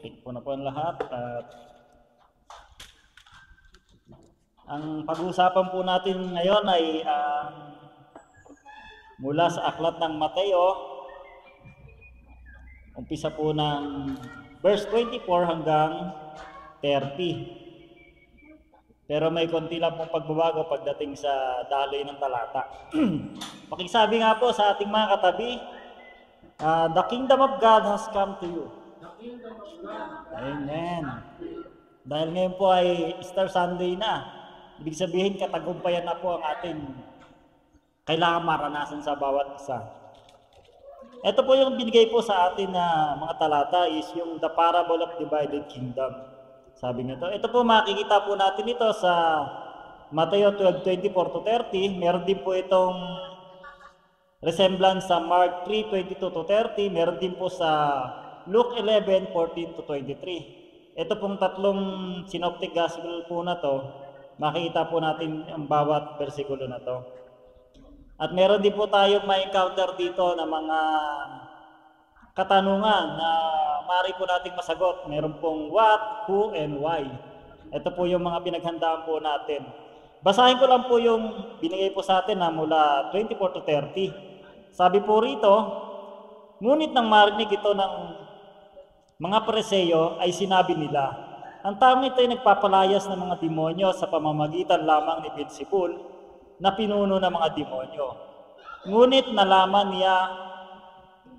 Take po na po ang lahat at ang pag-uusapan po natin ngayon ay mula sa aklat ng Mateo, umpisa po ng verse 24 hanggang 30. Pero may konti lang pong pagbabago pagdating sa daloy ng talata. Pakisabi nga po sa ating mga katabi, the kingdom of God has come to you. Amen. Dahil ngayon po ay Easter Sunday na, ibig sabihin katagumpayan na po ang ating kailangan maranasan sa bawat isa. Ito po yung binigay po sa atin na mga talata is yung the parable of divided kingdom. Sabi nito, ito po makikita po natin ito sa Mateo 12:24 to 30. Meron din po itong resemblance sa Mark 3:22 to 30. Meron din po sa Luke 11:14 to 23. Ito pong tatlong synoptic gospel po na to, makikita po natin ang bawat bersikulo na to. At meron din po tayong ma-encounter dito na mga katanungan na maaari po nating masagot. Meron pong what, who, and why. Ito po yung mga pinaghandaan po natin. Basahin ko lang po yung binigay po sa atin na mula 24 to 30. Sabi po rito, ngunit nang marinig ito ng mga Pariseo ay sinabi nila, ang taong ito ay nagpapalayas ng mga demonyo sa pamamagitan lamang ni Beelzebul na pinuno ng mga demonyo. Ngunit nalaman niya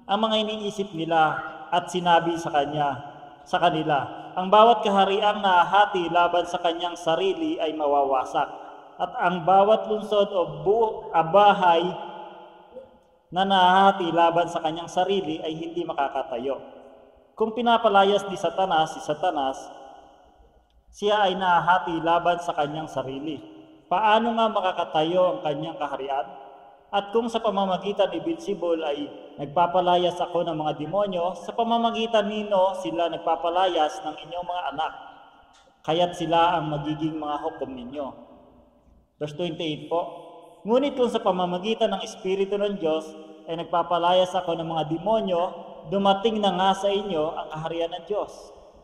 ang mga iniisip nila at sinabi sa kanila, ang bawat kahariang nahahati laban sa kanyang sarili ay mawawasak, at ang bawat lungsod o bahay na nahahati laban sa kanyang sarili ay hindi makakatayo. Kung pinapalayas ni Satanas si Satanas, siya ay nahahati laban sa kanyang sarili. Paano nga makakatayo ang kanyang kaharian? At kung sa pamamagitan ni Beelzebul ay nagpapalayas ako ng mga demonyo, sa pamamagitan nino sila nagpapalayas ng inyong mga anak, kaya't sila ang magiging mga hukom ninyo. Verse 28 po, ngunit kung sa pamamagitan ng Espiritu ng Diyos ay nagpapalayas ako ng mga demonyo, dumating na nga sa inyo ang kaharian ng Diyos.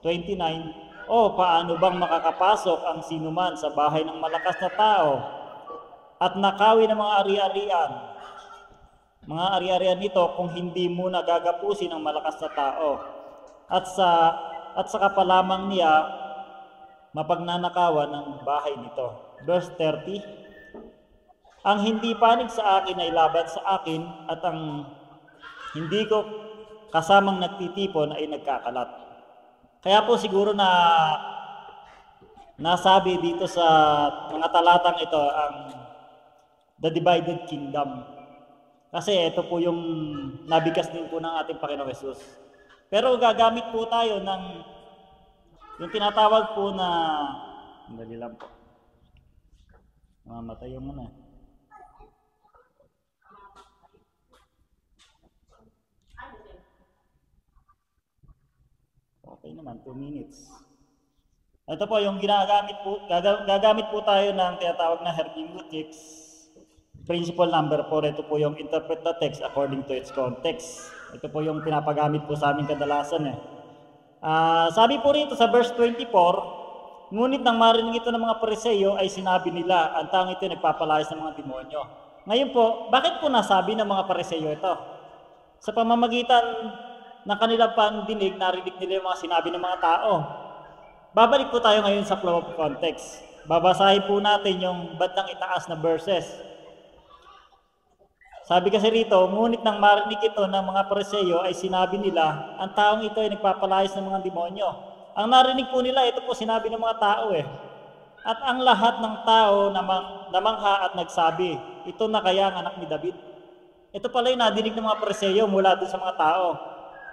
29, paano bang makakapasok ang sinuman sa bahay ng malakas na tao at nakawin ng mga ari-arian? Mga ari-arian nito kung hindi muna gagapusin ng malakas na tao. At sa kapalamang niya, mapagnanakawan ng bahay nito. Verse 30, ang hindi panig sa akin ay laban sa akin, at ang hindi ko kasamang nagtitipon ay nagkakalat. Kaya po siguro na nasabi dito sa mga talatang ito ang the divided kingdom. Kasi ito po yung nabigkas din po ng ating Panginoong Hesus. Pero gagamit po tayo ng yung tinatawag po na, dali lang po, mamatay yung muna. Okay naman, 2 minutes. Ito po yung gagamit po tayo ng tinatawag na hermeneutics. Principle number 4, ito po yung interpret the text according to its context. Ito po yung pinapagamit po sa amin kadalasan. Sabi po rito sa verse 24, ngunit nang marinig ito ng mga Pariseo ay sinabi nila, ang taong ito nagpapalayas ng mga demonyo. Ngayon po, bakit po nasabi ng mga Pariseo ito? Sa pamamagitan ng kanilang pandinig, narinig nila yung mga sinabi ng mga tao. Babalik po tayo ngayon sa flow of context. Babasahin po natin yung bandang itaas na verses. Sabi kasi rito, ngunit nang marinig ito ng mga Pariseo ay sinabi nila, ang taong ito ay nagpapalayas ng mga demonyo. Ang narinig po nila, ito po sinabi ng mga tao At ang lahat ng tao namangha at nagsabi, ito na kaya ang anak ni David. Ito pala yung nadinig ng mga Pariseo mula doon sa mga tao.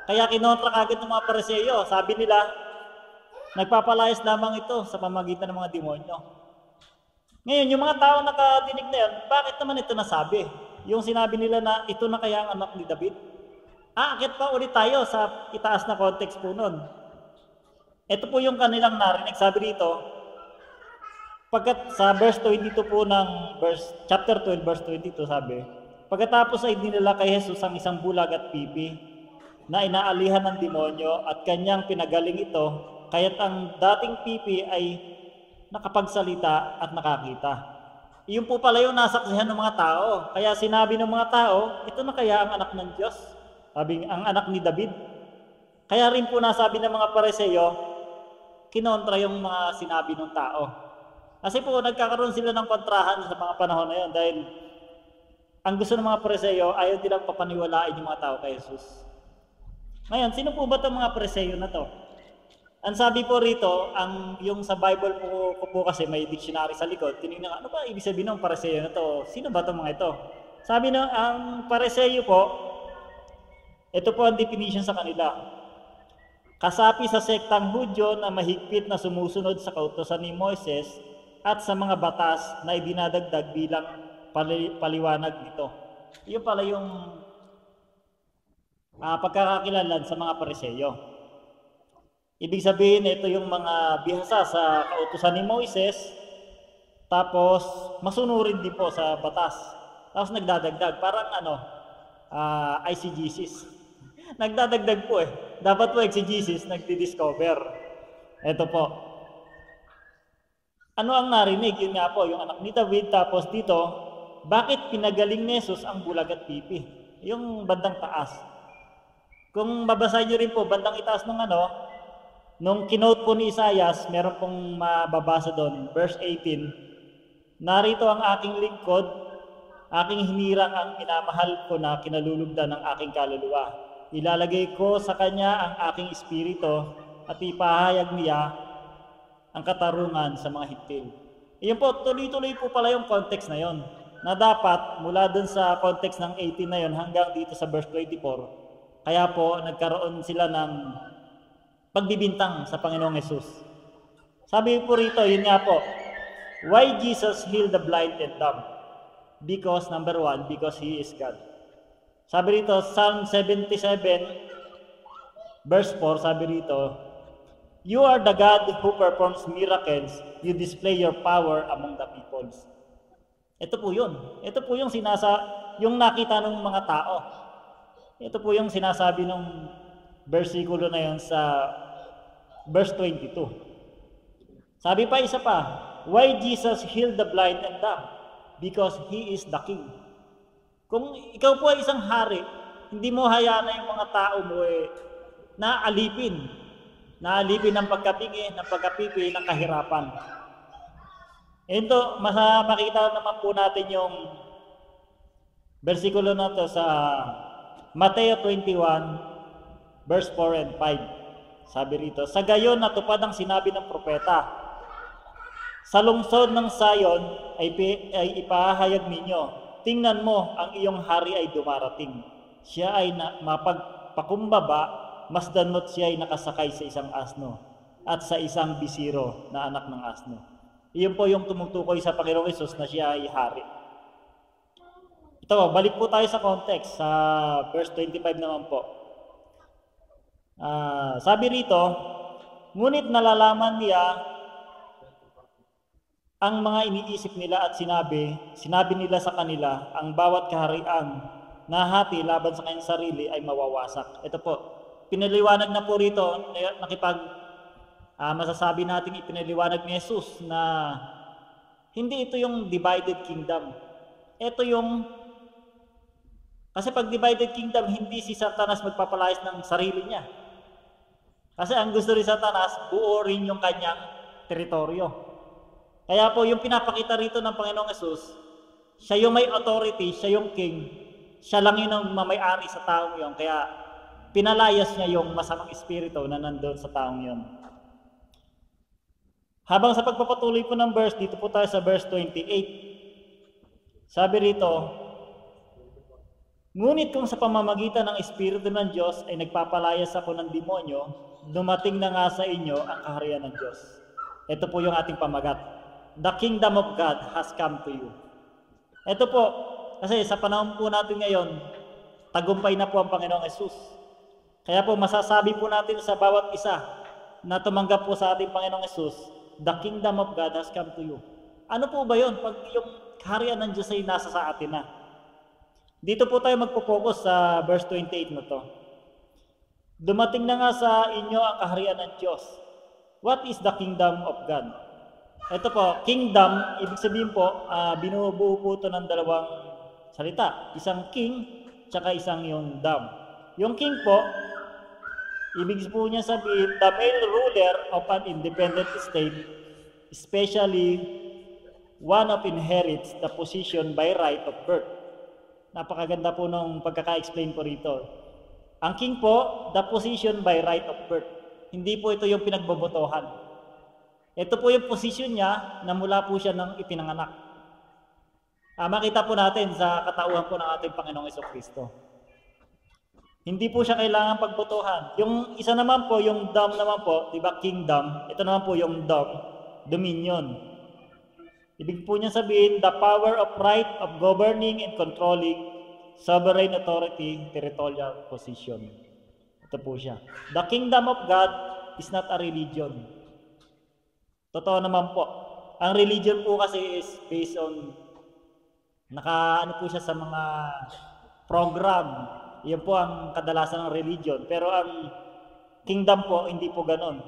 Kaya kinontra kagad ng mga Pariseo, sabi nila, nagpapalayas lamang ito sa pamamagitan ng mga demonyo. Ngayon, yung mga tao nakadinig na yan, bakit naman ito nasabi? Yung sinabi nila na ito na kaya ang anak ni David? Aakit pa ulit tayo sa itaas na context po nun. Ito po yung kanilang narinig. Sabi dito, pagkat sa verse 22 po ng chapter 12, verse 22 sabi, pagkatapos ay dinala kay Jesus ang isang bulag at pipi na inaalihan ng demonyo at kanyang pinagaling ito, kaya't ang dating pipi ay nakapagsalita at nakakita. Iyon po pala yung nasaksihan ng mga tao. Kaya sinabi ng mga tao, ito na kaya ang anak ng Diyos? Sabi, ang anak ni David. Kaya rin po nasabi ng mga Pariseo, kinontra yung mga sinabi ng tao. Kasi po nagkakaroon sila ng kontrahan sa mga panahon na yun dahil ang gusto ng mga Pariseo, ayaw nilang papaniwalain yung mga tao kay Jesus. Ngayon, sino po ba itong mga Pariseo na to? Ang sabi po rito, yung sa Bible ko po kasi may dictionary sa likod, tinignan ano ba ibig sabihin ng Pariseo na to? Sino ba itong mga ito? Sabi na, ang Pariseo po, ito po ang definition sa kanila. Kasapi sa sektang Hudyo na mahigpit na sumusunod sa kautusan ni Moises at sa mga batas na idinadagdag bilang paliwanag nito. Iyon pala yung pagkakakilanlan sa mga Pariseo. Ibig sabihin, ito yung mga bihasa sa kautusan ni Moises, tapos masunurin din po sa batas. Tapos nagdadagdag, parang ICGCs. Nagdadagdag po eh. Dapat po exegesis, nagdi-discover. Ito po. Ano ang narinig? Yun nga po, yung anak ni David. Tapos dito, bakit pinagaling ni Jesus ang bulag at pipi? Yung bandang taas. Kung babasahin nyo rin po, bandang itaas ng nung kinote po ni Isaias, meron pong mababasa doon, verse 18, narito ang aking lingkod, aking hinirang ang minamahal ko na kinalulugdan ng aking kaluluwa. Ilalagay ko sa kanya ang aking espiritu at ipahayag niya ang katarungan sa mga higpil. Iyon po, tuloy-tuloy po pala yung context na yon. Na dapat, mula dun sa context ng 18 na yon hanggang dito sa verse 24, kaya po nagkaroon sila ng pagbibintang sa Panginoong Hesus. Sabi po rito, yun nga po, why Jesus healed the blind and dumb? Because, number 1, because He is God. Sabi rito, Psalm 77, verse 4, sabi rito, you are the God who performs miracles, you display your power among the peoples. Ito po yun. Ito po yung yung nakita ng mga tao. Ito po yung sinasabi ng versikulo na yun sa verse 22. Sabi pa isa pa, why Jesus healed the blind and dumb? Because He is the King. Kung ikaw po ay isang hari, hindi mo hayaan na yung mga tao mo naalipin ng pagkapingi, ng pagkapipi, ng kahirapan. Ito, makita naman po natin yung versikulo na to sa Mateo 21, verse 4 and 5. Sabi rito, sa gayon natupad ang sinabi ng propeta, sa lungsod ng Sayon ay ipahayag ninyo, tingnan mo, ang iyong hari ay dumarating. Siya ay mapagpakumbaba, masdan mo't siya ay nakasakay sa isang asno at sa isang bisiro na anak ng asno. Iyon po yung tumutukoy sa Panginoong Hesus na siya ay hari. Ito, balik po tayo sa context, sa verse 25 naman po. Sabi rito, ngunit nalalaman niya ang mga iniisip nila at sinabi nila sa kanila, ang bawat kaharian na hati laban sa kanyang sarili ay mawawasak. Ito po, pinaliwanag na po rito, masasabi natin ipinaliwanag ni Jesus na hindi ito yung divided kingdom. Ito yung, kasi pag divided kingdom, hindi si Satanas magpapalayas ng sarili niya. Kasi ang gusto ni Satanas, buo rin yung kanyang teritoryo. Kaya po yung pinapakita rito ng Panginoong Hesus, siya yung may authority, siya yung king, siya lang yung mamay-ari sa taong yon. Kaya pinalayas niya yung masamang espiritu na nandun sa taong yon. Habang sa pagpapatuloy po ng verse, dito po tayo sa verse 28. Sabi rito, ngunit kung sa pamamagitan ng Espiritu ng Diyos ay nagpapalayas ako ng demonyo, dumating na nga sa inyo ang kaharian ng Diyos. Ito po yung ating pamagat. The kingdom of God has come to you. Ito po, kasi sa panahon po natin ngayon, tagumpay na po ang Panginoong Hesus. Kaya po masasabi po natin sa bawat isa na tumanggap po sa ating Panginoong Hesus, the kingdom of God has come to you. Ano po ba yun? Pag yung kaharian ng Diyos ay nasa sa atin na. Dito po tayo magpo-focus sa verse 28 na to. Dumating na nga sa inyo ang kaharian ng Diyos. What is the kingdom of God? Ito po, kingdom, ibig sabihin po, binubuo po ito ng dalawang salita. Isang king, tsaka isang yung dam. Yung king po, ibig po niya sabihin, the male ruler of an independent state, especially one of inherits the position by right of birth. Napakaganda po nung pagkaka-explain po rito. Ang king po, the position by right of birth. Hindi po ito yung pinagbobotohan. Ito po yung position niya na mula po siya ng ipinanganak. Makita po natin sa katauhan po ng ating Panginoong Jesucristo. Hindi po siya kailangan pagbotohan. Yung isa naman po, yung dom naman po, di ba, kingdom, ito naman po yung dom, dominion. Ibig po niya sabihin, the power of right of governing and controlling sovereign authority, territorial position. Ito po siya. The kingdom of God is not a religion. Totoo naman po. Ang religion po kasi is based on, ano po siya sa mga program. Yan po ang kadalasan ng religion. Pero ang kingdom po, hindi po ganon.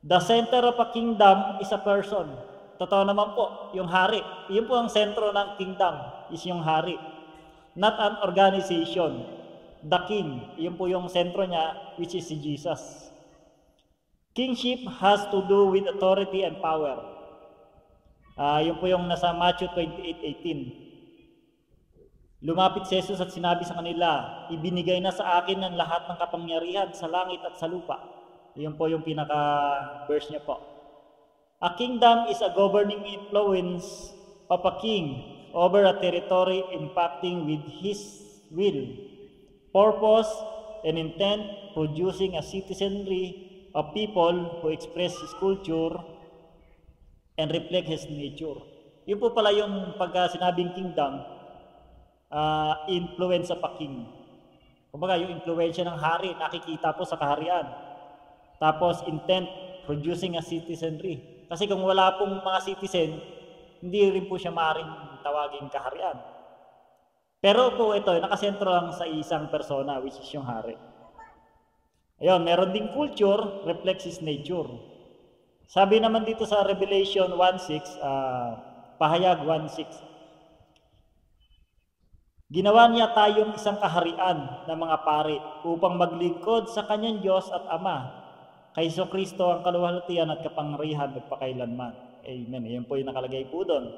The center of a kingdom is a person. Totoo naman po, yung hari. Yun po ang sentro ng kingdom, is yung hari. Not an organization. The king, yun po yung sentro niya, which is si Jesus. Kingship has to do with authority and power. Yun po yung nasa Matthew 28:18. Lumapit si Jesus at sinabi sa kanila, ibinigay na sa akin ang lahat ng kapangyarihan sa langit at sa lupa. Yun po yung pinaka-verse niya po. A kingdom is a governing influence of a king over a territory impacting with his will, purpose, and intent, producing a citizenry of people who express his culture and reflect his nature. Yun po pala yung pagka sinabing kingdom, influence of a king. Kumbaga, yung influensya ng hari, nakikita po sa kaharian. Tapos, intent, producing a citizenry. Kasi kung wala pong mga citizen, hindi rin po siya maaaring tawaging kaharian. Pero po ito, nakasentro lang sa isang persona, which is yung hari. Ayun, meron ding culture, reflects his nature. Sabi naman dito sa Revelation 1:6, Pahayag 1:6, ginawa niya tayong isang kaharian ng mga pari upang maglingkod sa kanyang Diyos at Ama. Kay Jesucristo ang kaluwalhatian at kapangyarihan magpakailanman. Amen. Yan po yung nakalagay po doon.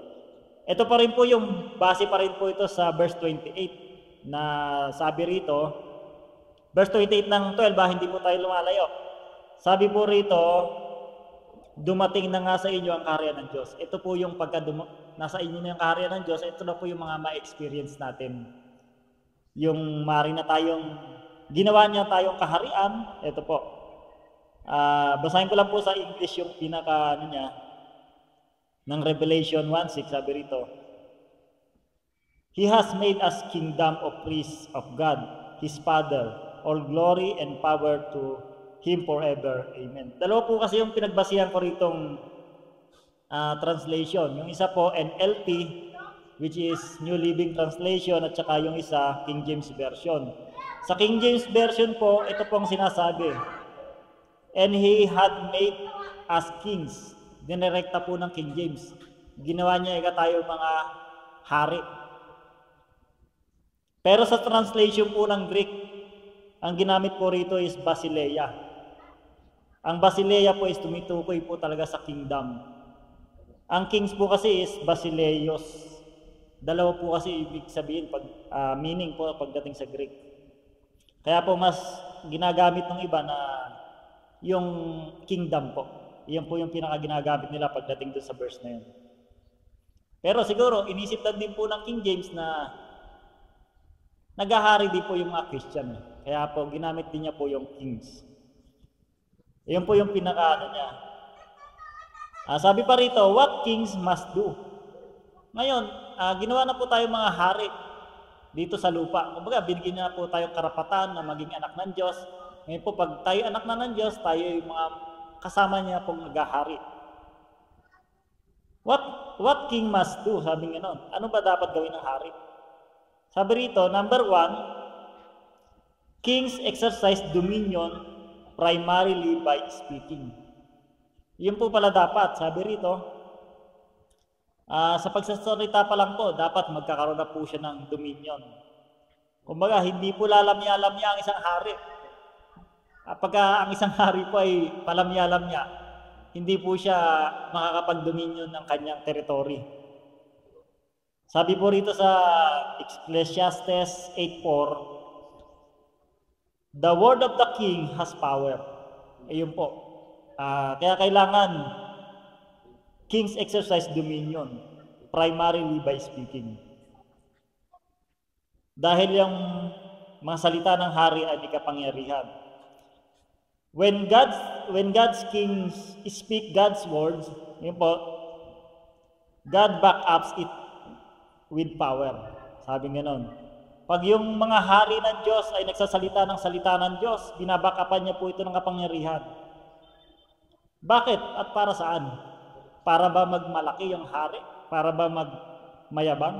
Ito pa rin po yung, base pa rin po ito sa verse 28 na sabi rito, verse 28 ng 12, hindi po tayo lumalayo. Sabi po rito, dumating na nga sa inyo ang kaharian ng Diyos. Ito po yung nasa inyo na yung kaharian ng Diyos, ito na po yung mga ma-experience natin. Yung mari na tayong, ginawa niya tayong kaharian, ito po. Basahin ko lang po sa English yung pinaka, ng Revelation 1:6, sabi rito, He has made us kingdom of priests of God, His Father, all glory and power to Him forever. Amen. Dalawa po kasi yung pinagbasihan ko ritong translation. Yung isa po NLT, which is New Living Translation, at saka yung isa King James Version. Sa King James Version po, ito pong sinasabi, and He had made us kings. Dinirekta po ng King James. Ginawa niya tayo mga hari. Pero sa translation po ng Greek, ang ginamit po rito is Basileia. Ang Basileia po is tumitukoy po talaga sa kingdom. Ang kings po kasi is Basileios. Dalawa po kasi ibig sabihin, meaning po pagdating sa Greek. Kaya po mas ginagamit ng iba na yung kingdom po. Iyan po yung pinaka-ginagamit nila pagdating doon sa verse na yun. Pero siguro, inisip lang din po ng King James na naghahari din po yung mga Christian. Kaya po, ginamit din niya po yung kings. Iyan po yung pinaka niya. Sabi pa rito, what kings must do? Ngayon, ginawa na po tayo mga hari dito sa lupa. Kumbaga, binigyan na po tayo karapatan na maging anak ng Diyos. Ngayon po, pag tayo anak na ng Diyos, tayo yung mga kasama niya pong naghahari. What king must do? Sabi nga nun. Ano ba dapat gawin ng hari? Sabi rito, number 1, Kings exercise dominion primarily by speaking. Yun po pala dapat, sabi rito, sa pagsasalita pa lang po, dapat magkakaroon na po siya ng dominion. Kumbaga, hindi po lalamya-lamya ang isang hari. Pagka ang isang hari po ay palamya-lamya, hindi po siya makakapag-dominion ng kanyang territory. Sabi po rito sa Ecclesiastes 8:4, the word of the king has power. Ayun po. Kaya kailangan kings exercise dominion primarily by speaking. Dahil yung mga salita ng hari ay may kapangyarihan. When God's kings speak God's words, yun po, God back ups it with power. Sabi gano'n. Pag yung mga hari ng Diyos ay nagsasalita ng salita ng Diyos, binabakapan niya po ito ng kapangyarihan. Bakit at para saan? Para ba magmalaki yung hari? Para ba magmayabang?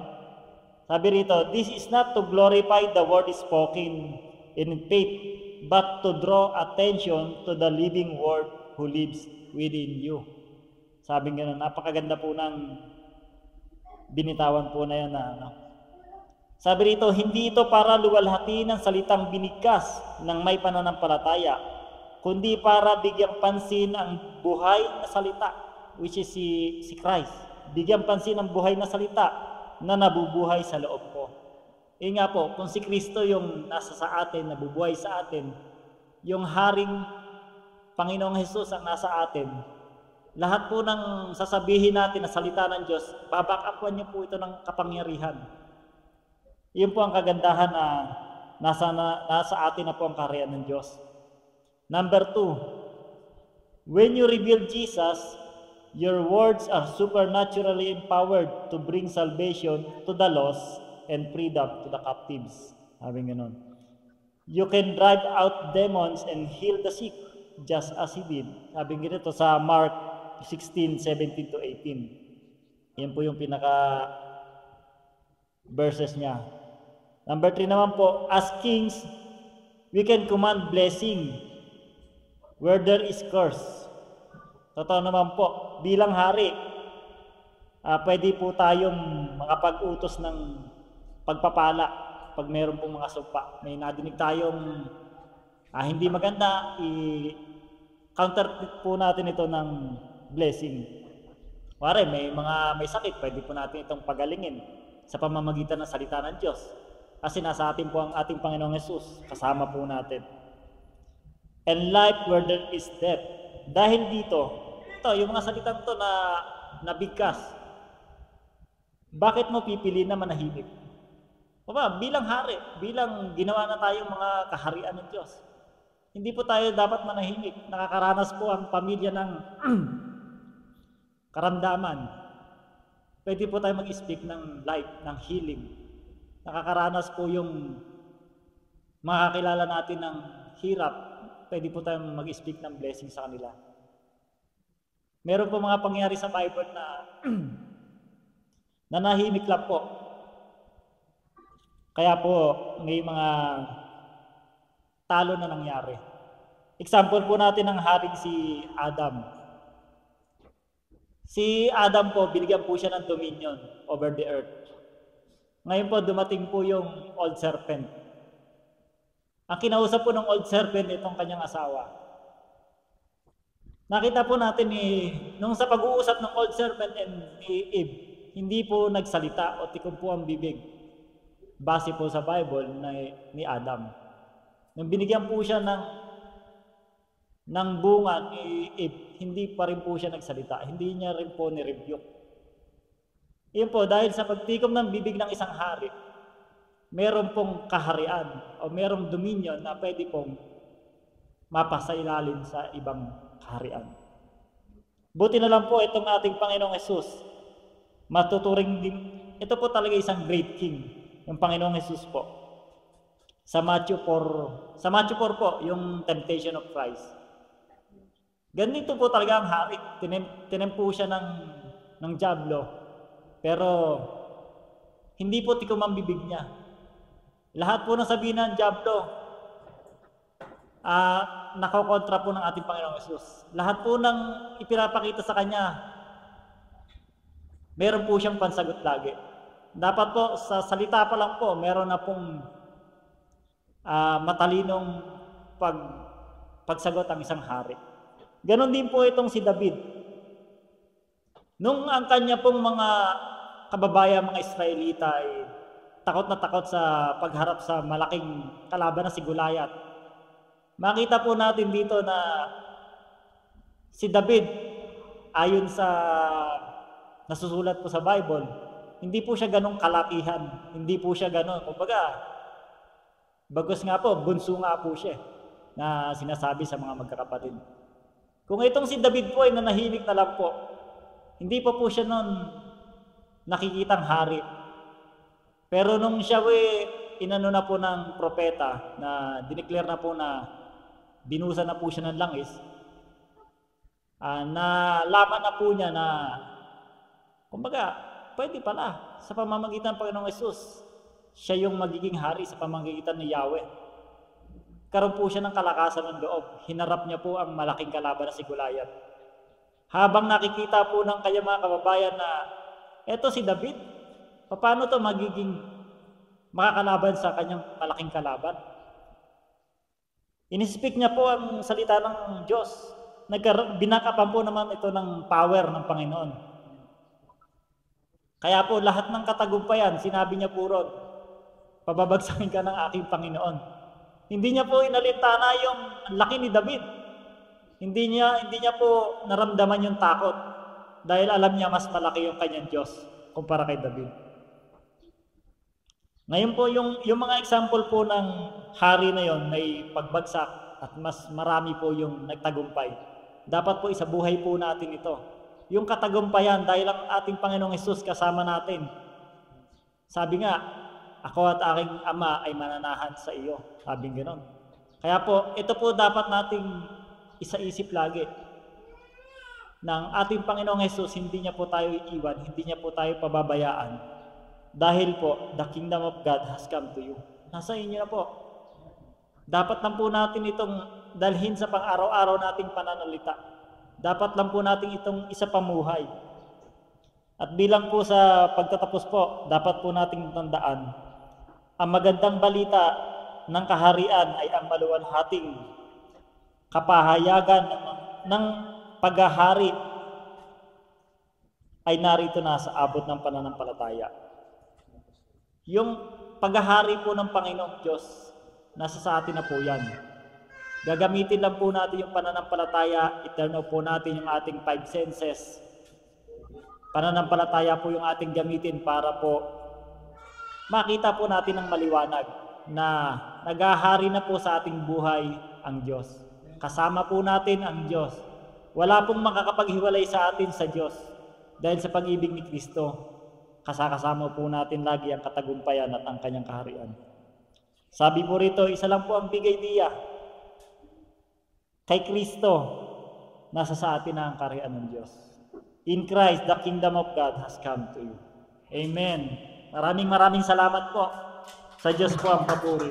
Sabi rito, this is not to glorify the word spoken in faith, but to draw attention to the living word who lives within you. Sabi gano'n, napakaganda po ng binitawan po na yan na Sabi rito, hindi ito para luwalhati ng salitang binigkas ng may pananampalataya, kundi para bigyang pansin ang buhay na salita, which is si Christ. Bigyang pansin ang buhay na salita na nabubuhay sa loob ko. Nga po, kung si Kristo yung nasa sa atin, nabubuhay sa atin, yung haring Panginoong Hesus ang nasa atin, lahat po ng sasabihin natin na salita ng Diyos, babakapan niyo po ito ng kapangyarihan. Yun po ang kagandahan na nasa atin na po ang kaharian ng Diyos. Number 2, when you reveal Jesus, your words are supernaturally empowered to bring salvation to the lost and freedom to the captives. Sabi ganun. You can drive out demons and heal the sick, just as He did. Sabi ganito sa Mark 16:17-18. Yan po yung pinaka verses niya. Number 3 naman po, as kings, we can command blessing where there is curse. Totoo naman po, bilang hari, pwede po tayong makapag-utos ng pagpapala pag mayroon pong mga sumpa. May nadinig tayong hindi maganda, i-counter po natin ito ng blessing. Pare, may sakit, pwede po natin itong pagalingin sa pamamagitan ng salita ng Diyos. Kasi nasa atin po ang ating Panginoong Hesus, kasama po natin. And life where there is death. Dahil dito, yung mga salitang to na nabigkas, bakit mo pipili na manahimik? Bilang hari, bilang ginawa na tayong mga kaharian ng Diyos, hindi po tayo dapat manahimik. Nakakaranas po ang pamilya ng karamdaman. Pwede po tayo mag-speak ng life, ng healing. Nakakaranas po yung makakilala natin ng hirap, pwede po tayo mag-speak ng blessing sa kanila. Meron po mga pangyari sa Bible na nanahimik lang po. Kaya po may mga talo na nangyari. Example po natin ng haring si Adam. Si Adam po, binigyan po siya ng dominion over the earth. Ngayon po, dumating po yung old serpent. Ang kinausap po ng old serpent, itong kanyang asawa. Nakita po natin nung sa pag-uusap ng old serpent and Eve, hindi po nagsalita o tikom po ang bibig. Base po sa Bible ni Adam. Nung binigyan po siya ng bunga ni Eve, hindi pa rin po siya nagsalita. Hindi niya rin po ni-rebuke. Iyon po, dahil sa pagtikom ng bibig ng isang hari, meron pong kaharian o merong dominion na pwede pong mapasailalim sa ibang kaharian. Buti na lang po itong ating Panginoong Hesus. Matuturing din, ito po talaga isang great king, yung Panginoong Hesus po. Sa Matthew 4 po, yung temptation of Christ. Ganito po talaga ang hari. Tinempo siya ng dyablo. Pero hindi po tikom ang bibig niya. Lahat po ng sabihin ng dyablo, nakokontra po ng ating Panginoong Hesus. Lahat po ng ipinapakita sa Kanya, meron po siyang pansagot lagi. Dapat po, sa salita pa lang po, meron na pong matalinong pagsagot ang isang hari. Ganon din po itong si David. Nung ang kanya pong mga kababayan, mga Israelita ay takot na takot sa pagharap sa malaking kalaban na si Goliath, makita po natin dito na si David, ayon sa nasusulat po sa Bible, hindi po siya ganong kalakihan, hindi po siya ganon. Kumbaga, bagos nga po, bunso nga po siya na sinasabi sa mga magkakapatid. Kung itong si David po ay nanahimik na lang po, hindi pa po siya noon nakikitang hari. Pero nung siya inano na po ng propeta, na dineclare na po na binusa na po siya ng langis, nalaman na po niya na, kumbaga, pwede pala sa pamamagitan ng Panginoong Hesus, siya yung magiging hari sa pamamagitan ni Yahweh. Karoon po siya ng kalakasan ng loob. Hinarap niya po ang malaking kalaban na si Goliath. Habang nakikita po ng kanyang mga kababayan na eto si David, paano to magiging makakalaban sa kanyang malaking kalaban? Inispeak niya po ang salita ng Diyos. Binakapan po naman ito ng power ng Panginoon. Kaya po lahat ng katagumpayan, sinabi niya po ron, pababagsakin ka ng aking Panginoon. Hindi niya po inalintana yung laki ni David. Hindi niya po naramdaman yung takot dahil alam niya mas malaki yung kanyang Diyos kumpara kay David. Ngayon po yung mga example po ng hari na yon may pagbagsak at mas marami po yung nagtagumpay. Dapat po isabuhay po natin ito. Yung katagumpayan dahil ang ating Panginoong Hesus kasama natin. Sabi nga, ako at aking ama ay mananahan sa iyo. Sabing gano'n. Kaya po, ito po dapat nating isaisip lagi. Ng ating Panginoong Hesus, hindi niya po tayo iiwan, hindi niya po tayo pababayaan. Dahil po, the kingdom of God has come to you. Nasa inyo na po. Dapat lang po natin itong dalhin sa pang-araw-araw nating pananalita. Dapat lang po natin itong isa pamuhay. At bilang po sa pagtatapos po, dapat po nating tandaan, ang magandang balita ng kaharian ay ang maluwalhating kapahayagan ng paghahari ay narito na sa abot ng pananampalataya. Yung paghahari po ng Panginoong Diyos, nasa sa atin na po yan. Gagamitin lang po natin yung pananampalataya, i-turn off po natin yung ating 5 senses. Pananampalataya po yung ating gamitin para po makita po natin ng maliwanag na naghahari na po sa ating buhay ang Diyos. Kasama po natin ang Diyos. Wala pong makakapaghiwalay sa atin sa Diyos dahil sa pag-ibig ni Kristo. Kasama po natin lagi ang katagumpayan at ang kanyang kaharian. Sabi po rito, isa lang po ang bigay niya. Kay Kristo, nasa sa atin na ang kaharian ng Diyos. In Christ, the kingdom of God has come to you. Amen. Maraming salamat po. Sa Diyos po ang papuri.